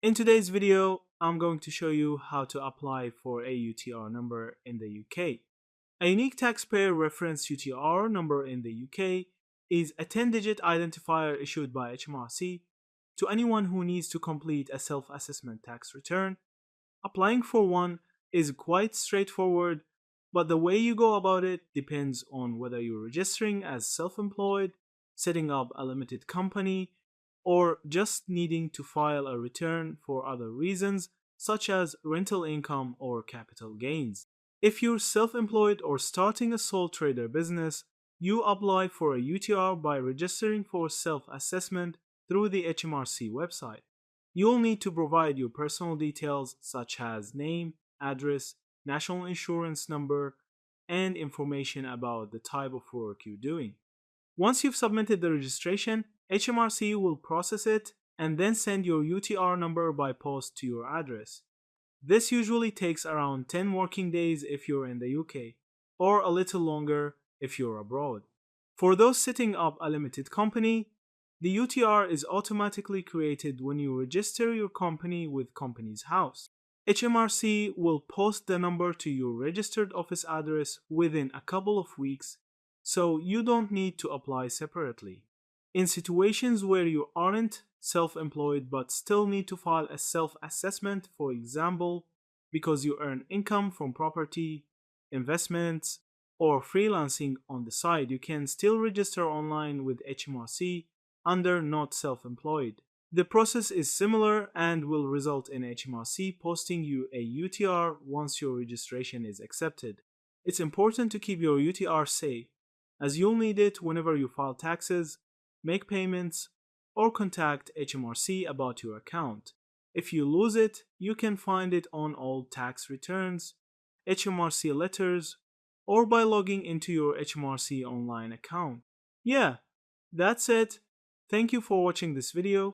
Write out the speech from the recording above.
In today's video, I'm going to show you how to apply for a UTR number in the UK. A unique taxpayer reference UTR number in the UK is a 10-digit identifier issued by HMRC to anyone who needs to complete a self-assessment tax return. Applying for one is quite straightforward, but the way you go about it depends on whether you're registering as self-employed, setting up a limited company, or just needing to file a return for other reasons such as rental income or capital gains. If you're self-employed or starting a sole trader business, you apply for a UTR by registering for self-assessment through the HMRC website. You'll need to provide your personal details such as name, address, national insurance number, and information about the type of work you're doing. Once you've submitted the registration, HMRC will process it and then send your UTR number by post to your address. This usually takes around 10 working days if you're in the UK, or a little longer if you're abroad. For those setting up a limited company, the UTR is automatically created when you register your company with Companies House. HMRC will post the number to your registered office address within a couple of weeks, so you don't need to apply separately. In situations where you aren't self-employed but still need to file a self-assessment, for example, because you earn income from property, investments, or freelancing on the side, you can still register online with HMRC under Not Self-Employed. The process is similar and will result in HMRC posting you a UTR once your registration is accepted. It's important to keep your UTR safe, as you'll need it whenever you file taxes, make payments, or contact HMRC about your account. If you lose it, you can find it on old tax returns, HMRC letters, or by logging into your HMRC online account. Yeah, that's it. Thank you for watching this video.